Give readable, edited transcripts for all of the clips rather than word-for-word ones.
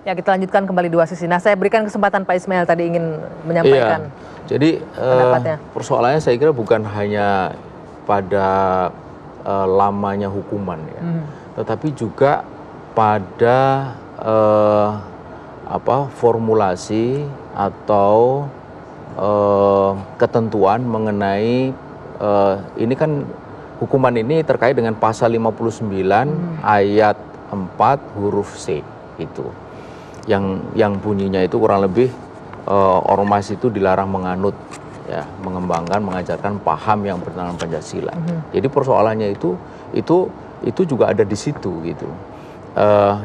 Ya, kita lanjutkan kembali dua sisi. Nah, saya berikan kesempatan Pak Ismail tadi ingin menyampaikan. Jadi persoalannya saya kira bukan hanya pada lamanya hukuman ya, tetapi juga pada formulasi atau ketentuan mengenai ini kan hukuman ini terkait dengan pasal 59 ayat 4 huruf C itu. Yang bunyinya itu kurang lebih ormas itu dilarang menganut, ya, mengembangkan, mengajarkan paham yang bertentangan Pancasila. Jadi persoalannya itu juga ada di situ gitu.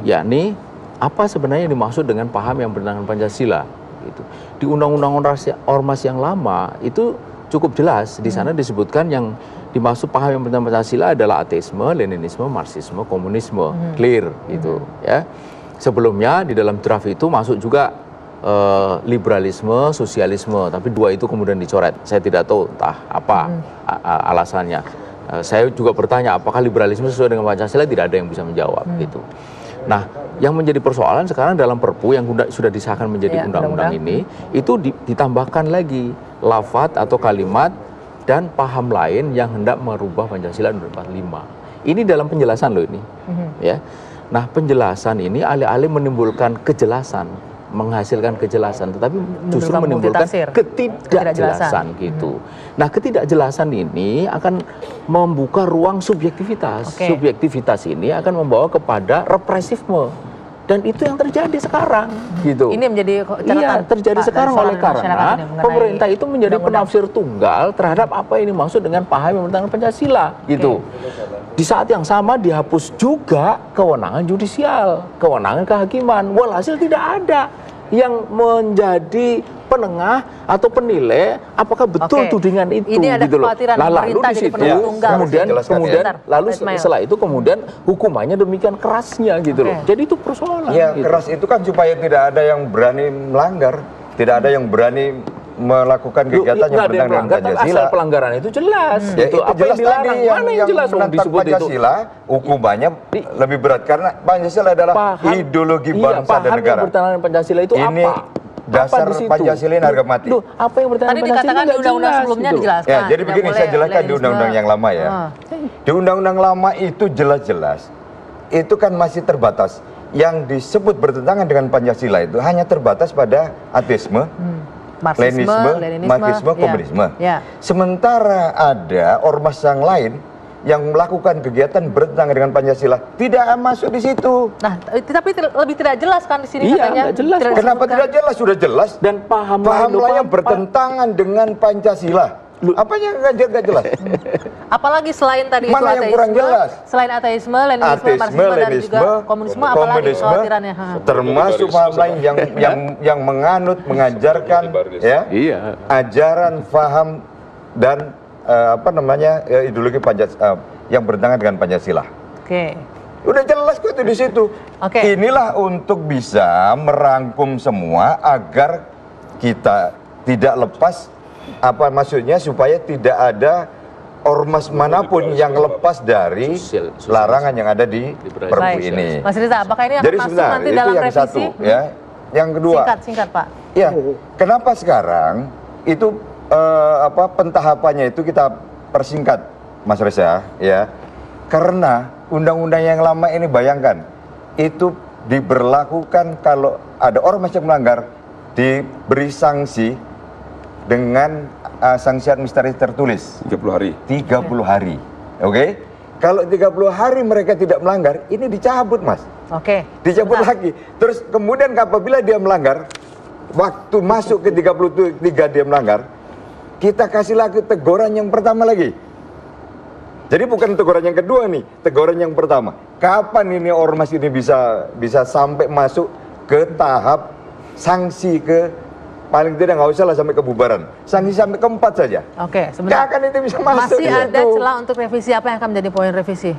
Yakni apa sebenarnya yang dimaksud dengan paham yang bertentangan Pancasila gitu. Di Undang-Undang Ormas yang lama itu cukup jelas, di sana disebutkan yang dimaksud paham yang bertentangan Pancasila adalah ateisme, Leninisme, Marxisme, komunisme, clear gitu ya. Sebelumnya di dalam draft itu masuk juga liberalisme, sosialisme, tapi dua itu kemudian dicoret. Saya tidak tahu entah apa alasannya. Saya juga bertanya apakah liberalisme sesuai dengan Pancasila, tidak ada yang bisa menjawab gitu. Nah, yang menjadi persoalan sekarang dalam Perpu yang sudah disahkan menjadi undang-undang ini, itu ditambahkan lagi lafadz atau kalimat dan paham lain yang hendak merubah Pancasila 45. Ini dalam penjelasan loh ini, ya. Nah, penjelasan ini alih-alih menimbulkan kejelasan, menghasilkan kejelasan, tetapi justru menimbulkan ketidakjelasan gitu. Nah, ketidakjelasan ini akan membuka ruang subjektivitas. Subjektivitas ini akan membawa kepada represifme. Dan itu yang terjadi sekarang gitu. Ini menjadi catatan terjadi sekarang oleh karena pemerintah itu menjadi penafsir tunggal terhadap apa ini maksud dengan paham yang bertentangan Pancasila gitu. Di saat yang sama dihapus juga kewenangan judisial, kewenangan kehakiman. Walhasil tidak ada yang menjadi penengah atau penilai apakah betul tudingan itu. Ini ada gitu loh. kekhawatiran Lalu di situ kemudian setelah itu kemudian hukumannya demikian kerasnya gitu loh. Jadi itu persoalan. Ya, gitu. Keras itu kan supaya tidak ada yang berani melanggar, tidak ada yang berani melakukan kegiatan yang bertentangan dengan Pancasila. Asal pelanggaran itu jelas. Ya, itu apa jelas yang dilarang? Mana yang jelas menentang Pancasila hukumannya lebih berat karena Pancasila adalah ideologi bangsa dan negara. Paham yang bertentangan dengan Pancasila itu ini apa? Dasar Pancasila ini harga mati. Loh, apa yang bertentangan dengan Pancasila? Tadi dikatakan di undang-undang sebelumnya dijelaskan. Ya, jadi begini saya jelaskan di undang-undang yang lama ya. Di undang-undang lama itu jelas-jelas itu kan masih terbatas. Yang disebut bertentangan dengan Pancasila itu hanya terbatas pada ateisme, Leninisme, Marxisme, komunisme. Sementara ada ormas yang lain yang melakukan kegiatan bertentangan dengan Pancasila tidak masuk di situ. Nah, tapi lebih tidak jelas kan di sini katanya. Jelas. Kenapa tidak jelas? Sudah jelas. Dan paham lain bertentangan dengan Pancasila. Apanya nggak jelas? Apalagi selain tadi mana itu ateisme, yang kurang jelas? Selain ateisme, Leninisme, Marxisme, dan juga komunisme, apalagi kekhawatirannya? Termasuk paham lain yang menganut, mengajarkan, ajaran, paham dan ideologi Pancasila yang bertentangan dengan Pancasila. Udah jelas kok itu di situ. Inilah untuk bisa merangkum semua agar kita tidak lepas. Apa maksudnya supaya tidak ada ormas manapun yang lepas dari larangan yang ada di Perpu ini. Mas Riza, apakah ini akan masuk nanti dalam yang revisi? Satu, ya. Yang kedua, singkat Pak. Ya, kenapa sekarang itu pentahapannya itu kita persingkat, Mas Reza, ya? Karena undang-undang yang lama ini bayangkan itu diberlakukan kalau ada ormas yang melanggar diberi sanksi dengan sanksi administratif tertulis 30 hari. 30 hari. Oke? Kalau 30 hari mereka tidak melanggar, ini dicabut, Mas. Dicabut lagi. Terus kemudian apabila dia melanggar, waktu masuk ke 33 dia melanggar, kita kasih lagi teguran yang pertama lagi. Jadi bukan teguran yang kedua nih, teguran yang pertama. Kapan ini ormas ini bisa sampai masuk ke tahap sanksi ke paling tidak nggak usah lah sampai kebubaran, sanksi sampai ke-4 saja. Sebentar. Akan itu bisa masuk. Masih ada celah untuk revisi, apa yang akan menjadi poin revisi?